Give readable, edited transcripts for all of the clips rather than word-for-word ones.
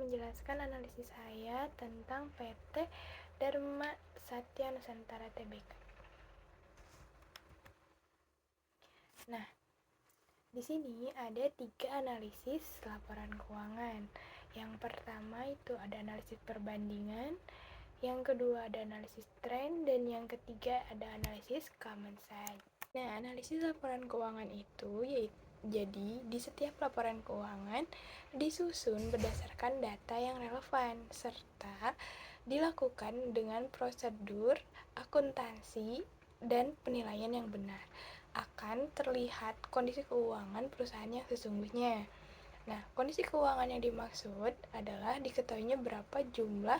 menjelaskan analisis saya tentang PT Dharma Satya Nusantara Tbk. Nah, di sini ada 3 analisis laporan keuangan. Yang pertama itu ada analisis perbandingan, yang kedua ada analisis tren, dan yang ketiga ada analisis common size. Nah, analisis laporan keuangan itu jadi di setiap laporan keuangan disusun berdasarkan data yang relevan serta dilakukan dengan prosedur akuntansi dan penilaian yang benar. Akan terlihat kondisi keuangan perusahaan yang sesungguhnya. Nah, kondisi keuangan yang dimaksud adalah diketahuinya berapa jumlah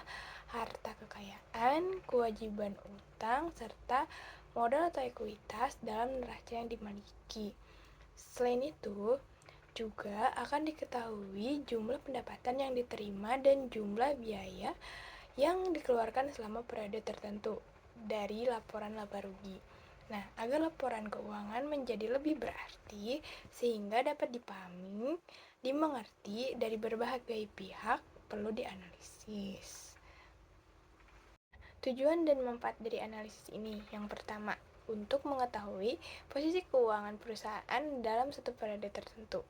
harta kekayaan, kewajiban utang, serta modal atau ekuitas dalam neraca yang dimiliki. Selain itu, juga akan diketahui jumlah pendapatan yang diterima dan jumlah biaya yang dikeluarkan selama periode tertentu dari laporan laba rugi. Nah, agar laporan keuangan menjadi lebih berarti sehingga dapat dipahami, dimengerti dari berbagai pihak perlu dianalisis. Tujuan dan manfaat dari analisis ini yang pertama, untuk mengetahui posisi keuangan perusahaan dalam satu periode tertentu,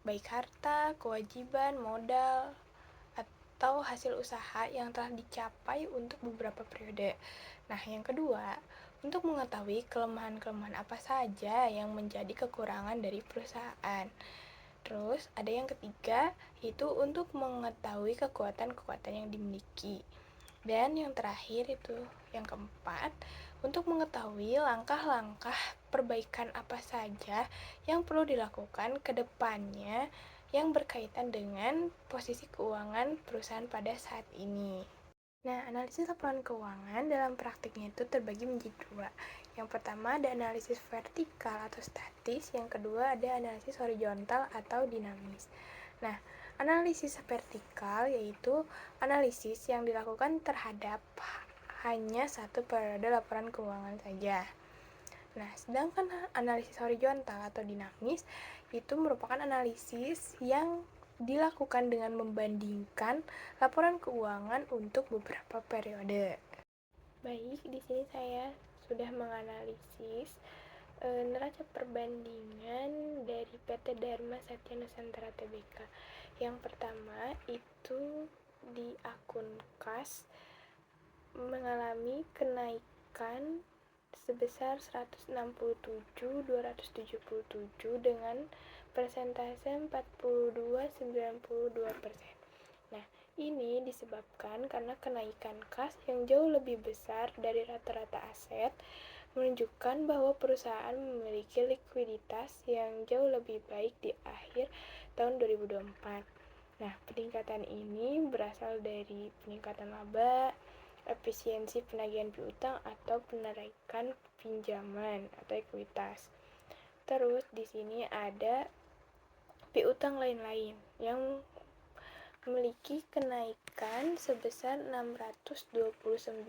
baik harta, kewajiban, modal, atau hasil usaha yang telah dicapai untuk beberapa periode. Nah, yang kedua, untuk mengetahui kelemahan-kelemahan apa saja yang menjadi kekurangan dari perusahaan. Terus, ada yang ketiga, yaitu untuk mengetahui kekuatan-kekuatan yang dimiliki. Dan yang terakhir itu, yang keempat, untuk mengetahui langkah-langkah perbaikan apa saja yang perlu dilakukan ke depannya yang berkaitan dengan posisi keuangan perusahaan pada saat ini. Nah, analisis laporan keuangan dalam praktiknya itu terbagi menjadi 2. Yang pertama ada analisis vertikal atau statis, yang kedua ada analisis horizontal atau dinamis. Nah, analisis vertikal yaitu analisis yang dilakukan terhadap hanya satu periode laporan keuangan saja. Nah, sedangkan analisis horizontal atau dinamis itu merupakan analisis yang dilakukan dengan membandingkan laporan keuangan untuk beberapa periode. Baik, di sini saya sudah menganalisis neraca perbandingan dari PT Dharma Satya Nusantara Tbk. Yang pertama itu di akun kas mengalami kenaikan sebesar 167.277 dengan persentase 42,92%. Nah, ini disebabkan karena kenaikan kas yang jauh lebih besar dari rata-rata aset menunjukkan bahwa perusahaan memiliki likuiditas yang jauh lebih baik di akhir tahun 2024. Nah, peningkatan ini berasal dari peningkatan laba, efisiensi penagihan piutang atau penarikan pinjaman atau ekuitas. Terus di sini ada piutang lain-lain yang memiliki kenaikan sebesar 629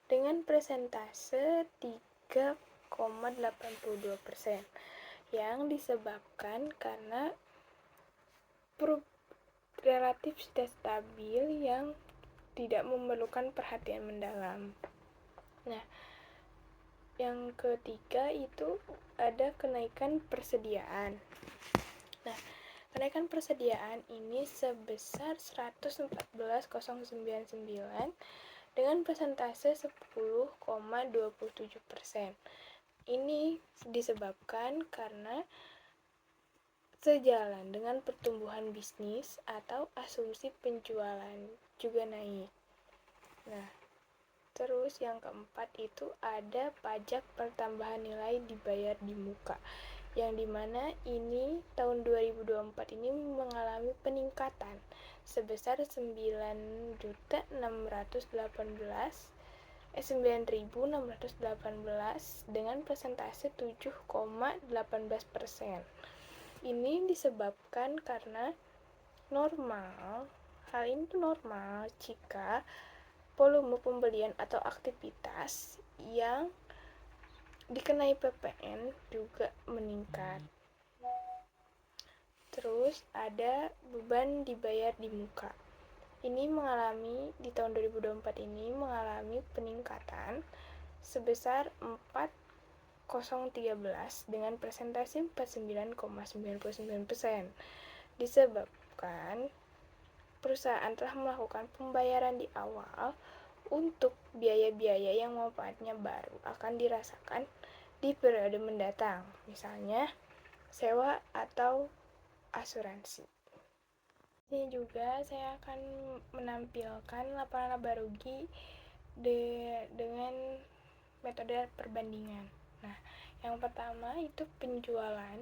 dengan persentase 3,82% yang disebabkan karena relatif stabil yang tidak memerlukan perhatian mendalam. Nah, yang ketiga itu ada kenaikan persediaan. Nah, kenaikan persediaan ini sebesar 114,099 dengan persentase 10,27%. Ini disebabkan karena sejalan dengan pertumbuhan bisnis atau asumsi penjualan juga naik. Nah, terus yang keempat itu ada pajak pertambahan nilai dibayar di muka, yang dimana ini tahun 2024 ini mengalami peningkatan sebesar 9.618 dengan persentase 7,18%. Ini disebabkan karena hal ini normal jika volume pembelian atau aktivitas yang dikenai PPN juga meningkat. Terus ada beban dibayar di muka. Ini di tahun 2024 ini mengalami peningkatan sebesar 4,013 dengan persentase 49,99%. Disebabkan perusahaan telah melakukan pembayaran di awal untuk biaya-biaya yang manfaatnya baru akan dirasakan di periode mendatang, misalnya sewa atau asuransi. Ini juga saya akan menampilkan laporan laba rugi dengan metode perbandingan. Nah, yang pertama itu penjualan,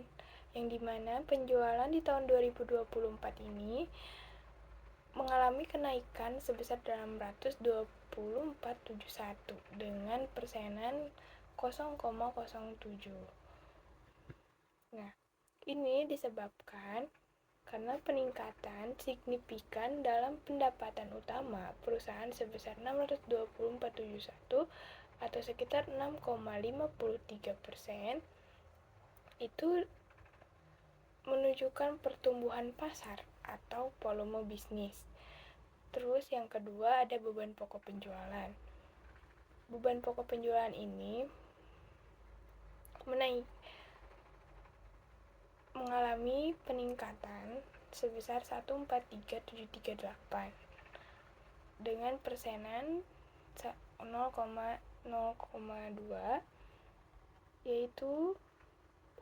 yang dimana penjualan di tahun 2024 ini mengalami kenaikan sebesar 824,71 dengan persenan 0,07. Nah, ini disebabkan karena peningkatan signifikan dalam pendapatan utama perusahaan sebesar 624,71 atau sekitar 6,53%, itu menunjukkan pertumbuhan pasar atau volume bisnis. Terus yang kedua ada beban pokok penjualan. Beban pokok penjualan ini mengalami peningkatan sebesar 143,738 dengan persenan 0,2, yaitu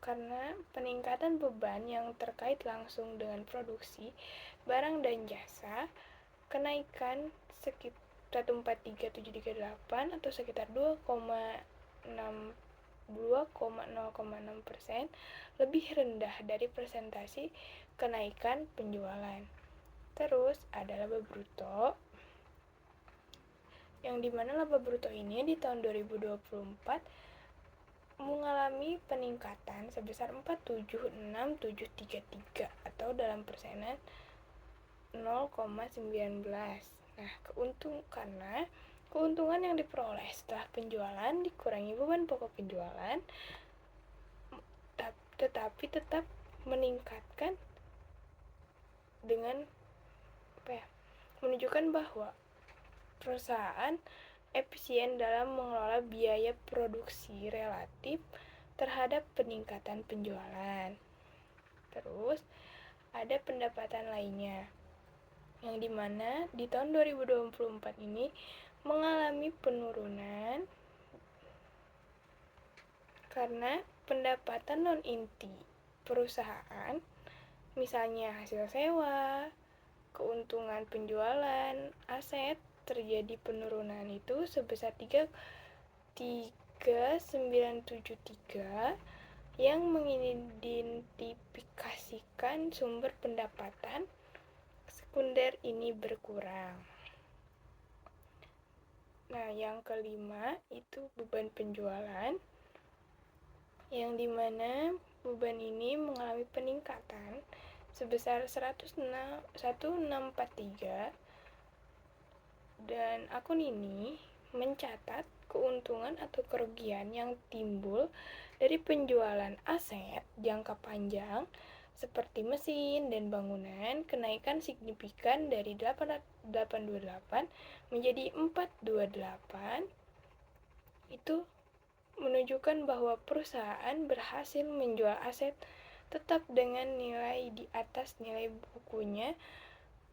karena peningkatan beban yang terkait langsung dengan produksi barang dan jasa, kenaikan sekitar 143,738 atau sekitar 2,06% lebih rendah dari presentasi kenaikan penjualan. Terus ada laba bruto, yang dimana laba bruto ini di tahun 2024 mengalami peningkatan sebesar 476,733 atau dalam persenan 0,19. Nah, karena keuntungan yang diperoleh setelah penjualan dikurangi beban pokok penjualan, tetapi tetap meningkatkan dengan menunjukkan bahwa perusahaan efisien dalam mengelola biaya produksi relatif terhadap peningkatan penjualan. Terus ada pendapatan lainnya, yang dimana di tahun 2024 ini mengalami penurunan karena pendapatan non-inti perusahaan, misalnya hasil sewa, keuntungan penjualan, aset, terjadi penurunan itu sebesar 3,973 yang mengidentifikasikan sumber pendapatan sekunder ini berkurang. Nah, yang kelima itu beban penjualan, yang dimana beban ini mengalami peningkatan sebesar 1,643, dan akun ini mencatat keuntungan atau kerugian yang timbul dari penjualan aset jangka panjang seperti mesin dan bangunan, kenaikan signifikan dari 828 menjadi 428. Itu menunjukkan bahwa perusahaan berhasil menjual aset tetap dengan nilai di atas nilai bukunya,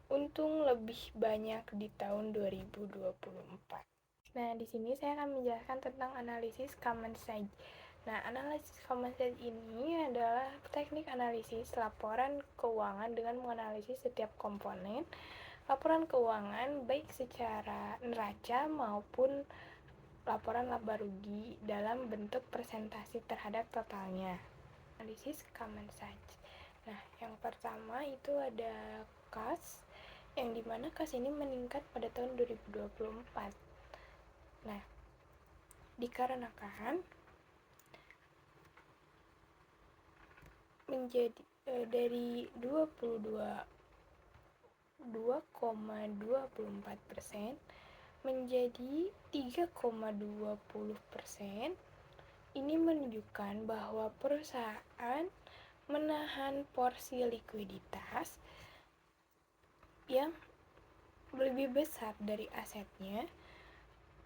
untung lebih banyak di tahun 2024. Nah, di sini saya akan menjelaskan tentang analisis common size. Nah, analisis common size ini adalah teknik analisis laporan keuangan dengan menganalisis setiap komponen laporan keuangan baik secara neraca maupun laporan laba rugi dalam bentuk presentasi terhadap totalnya. Analisis common size. Nah, yang pertama itu ada kas, yang dimana kas ini meningkat pada tahun 2024. Nah, dikarenakan menjadi dari 2,24% menjadi 3,20%. Ini menunjukkan bahwa perusahaan menahan porsi likuiditas yang lebih besar dari asetnya,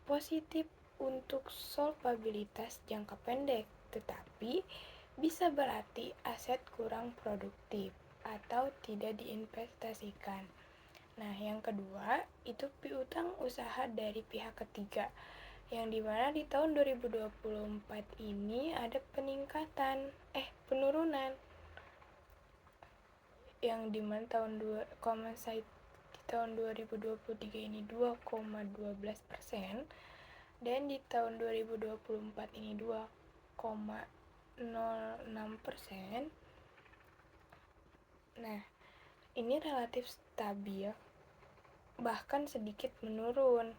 positif untuk solvabilitas jangka pendek, tetapi bisa berarti aset kurang produktif atau tidak diinvestasikan. Nah, yang kedua itu piutang usaha dari pihak ketiga, yang dimana di tahun 2024 ini ada penurunan, yang dimana di tahun 2023 ini 2,12%, dan di tahun 2024 ini 2,06%. Nah, ini relatif stabil, bahkan sedikit menurun.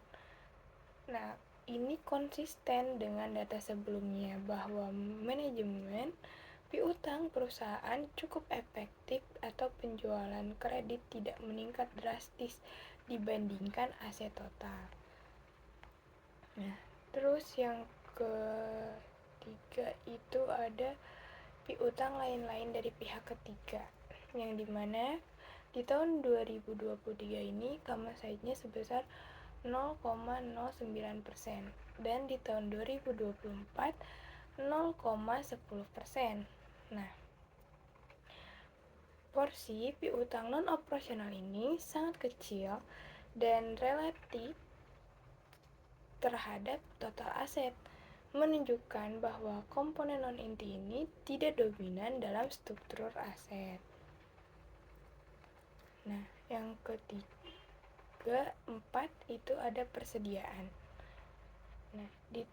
Nah, ini konsisten dengan data sebelumnya bahwa manajemen piutang perusahaan cukup efektif atau penjualan kredit tidak meningkat drastis dibandingkan aset total. Nah, terus yang ketiga itu ada piutang lain-lain dari pihak ketiga, yang dimana di tahun 2023 ini common size-nya sebesar 0,09%, dan di tahun 2024 0,10%. Nah, porsi piutang non-operasional ini sangat kecil dan relatif terhadap total aset, menunjukkan bahwa komponen non-inti ini tidak dominan dalam struktur aset. Nah, yang keempat itu ada persediaan. Nah, di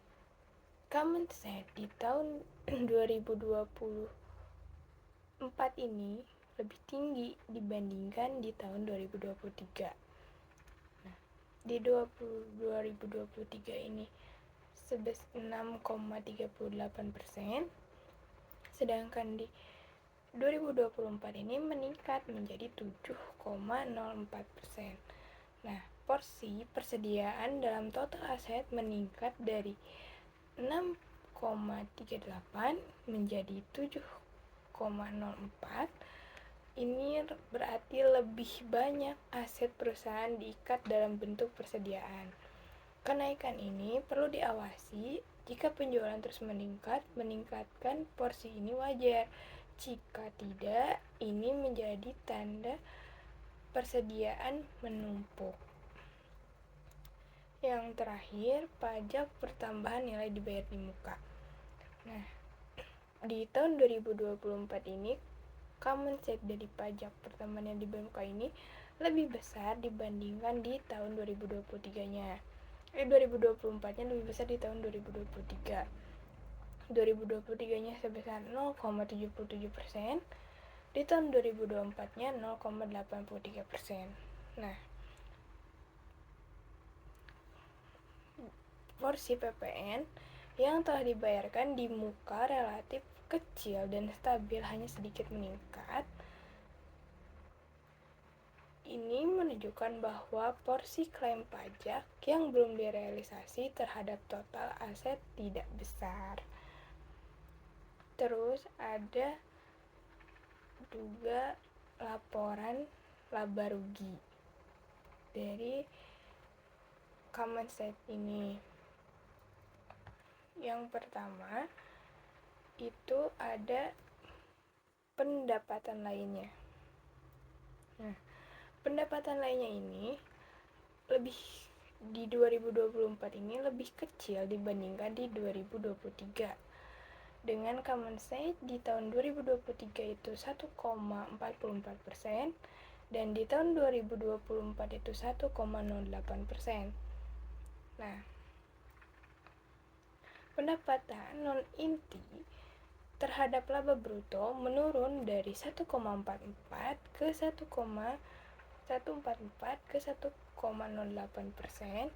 common set di tahun 2024 ini lebih tinggi dibandingkan di tahun 2023. Nah, di 2023 ini sebesar 6,38%, sedangkan di 2024 ini meningkat menjadi 7,04%. Nah, porsi persediaan dalam total aset meningkat dari 6,38 menjadi 7,04. Ini berarti lebih banyak aset perusahaan diikat dalam bentuk persediaan. Kenaikan ini perlu diawasi. Jika penjualan terus meningkatkan porsi ini wajar. Jika tidak, ini menjadi tanda persediaan menumpuk. Yang terakhir, pajak pertambahan nilai dibayar di muka. Nah, di tahun 2024 ini common set dari pajak pertambahan yang dibayar muka ini lebih besar dibandingkan di tahun 2023-nya. 2024-nya lebih besar di tahun 2023. 2023-nya sebesar 0,77%, di tahun 2024-nya 0,83%. Nah, porsi PPN yang telah dibayarkan di muka relatif kecil dan stabil, hanya sedikit meningkat. Ini menunjukkan bahwa porsi klaim pajak yang belum direalisasi terhadap total aset tidak besar. Terus ada juga laporan laba rugi dari common set ini. Yang pertama itu ada pendapatan lainnya. Nah, pendapatan lainnya ini di 2024 ini lebih kecil dibandingkan di 2023. Dengan common set di tahun 2023 itu 1,44%, dan di tahun 2024 itu 1,08%. Nah, pendapatan non-inti terhadap laba bruto menurun dari 1,44 ke 1,144 ke 1,08%.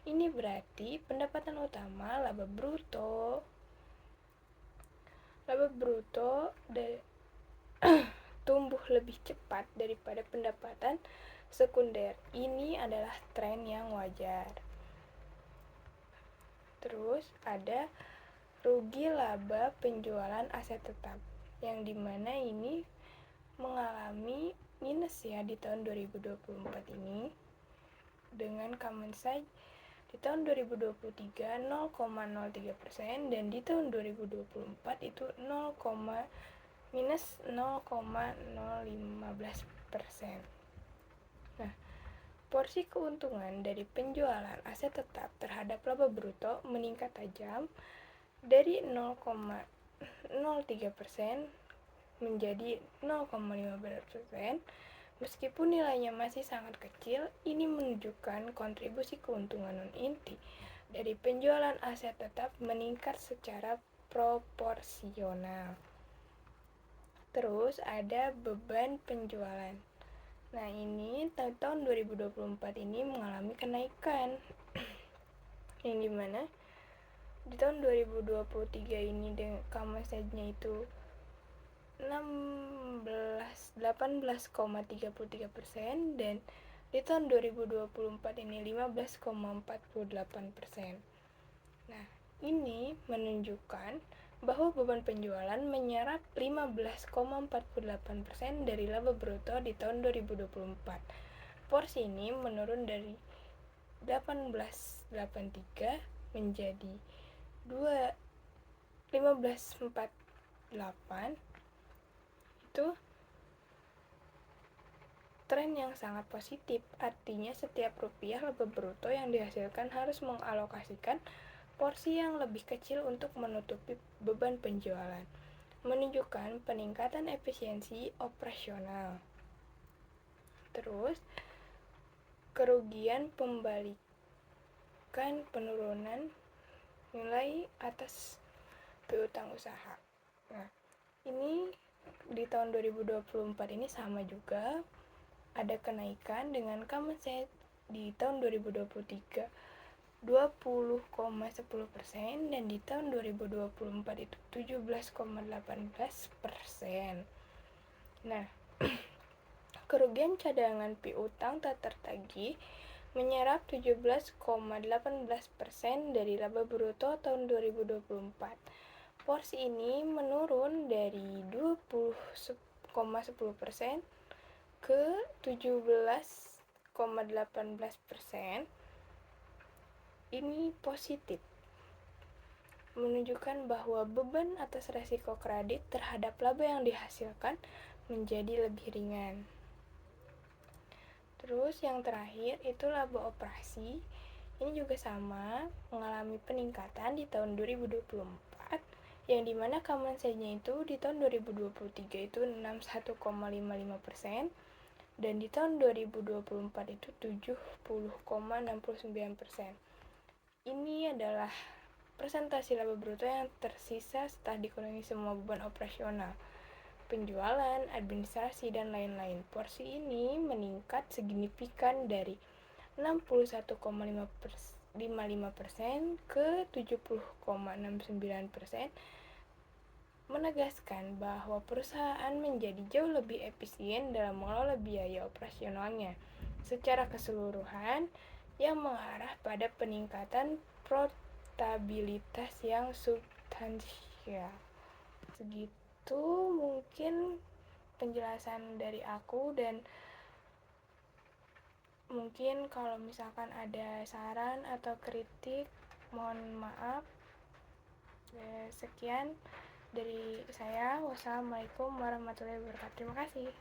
Ini berarti pendapatan utama laba bruto tumbuh lebih cepat daripada pendapatan sekunder. Ini adalah tren yang wajar. Terus ada rugi laba penjualan aset tetap. yang dimana ini mengalami minus ya di tahun 2024 ini, dengan common size di tahun 2023 0,03% dan di tahun 2024 itu minus 0,015%. Nah, porsi keuntungan dari penjualan aset tetap terhadap laba bruto meningkat tajam dari 0,03% menjadi 0,15%. Meskipun nilainya masih sangat kecil, ini menunjukkan kontribusi keuntungan non-inti dari penjualan aset tetap meningkat secara proporsional. Terus ada beban penjualan. Nah, ini tahun 2024 ini mengalami kenaikan yang dimana di tahun 2023 ini dengan common size-nya itu 18,33% dan di tahun 2024 ini 15,48%. Nah, ini menunjukkan bahwa beban penjualan menyerap 15,48% dari laba bruto di tahun 2024. Porsi ini menurun dari 18,83 menjadi 15,48. Itu tren yang sangat positif, artinya setiap rupiah laba bruto yang dihasilkan harus mengalokasikan porsi yang lebih kecil untuk menutupi beban penjualan, menunjukkan peningkatan efisiensi operasional. Terus, kerugian pembalikan penurunan nilai atas piutang usaha. Nah, ini di tahun 2024 ini sama juga, ada kenaikan dengan common size di tahun 2023 20,10% dan di tahun 2024 itu 17,18%. Nah, kerugian cadangan piutang tak tertagih menyerap 17,18% dari laba bruto tahun 2024. Porsi ini menurun dari 20,10% ke 17,18%. Ini positif, menunjukkan bahwa beban atas resiko kredit terhadap laba yang dihasilkan menjadi lebih ringan. Terus yang terakhir itu laba operasi. Ini juga sama, mengalami peningkatan di tahun 2024, yang dimana common size-nya itu di tahun 2023 itu 61,55%, dan di tahun 2024 itu 70,69%. Ini adalah presentasi laba bruto yang tersisa setelah dikurangi semua beban operasional, penjualan, administrasi, dan lain-lain. Porsi ini meningkat signifikan dari 61,55% ke 70,69%, menegaskan bahwa perusahaan menjadi jauh lebih efisien dalam mengelola biaya operasionalnya secara keseluruhan, yang mengarah pada peningkatan profitabilitas yang substansial. Segitu mungkin penjelasan dari aku, dan mungkin kalau misalkan ada saran atau kritik, mohon maaf. Sekian dari saya. Wassalamualaikum warahmatullahi wabarakatuh. Terima kasih.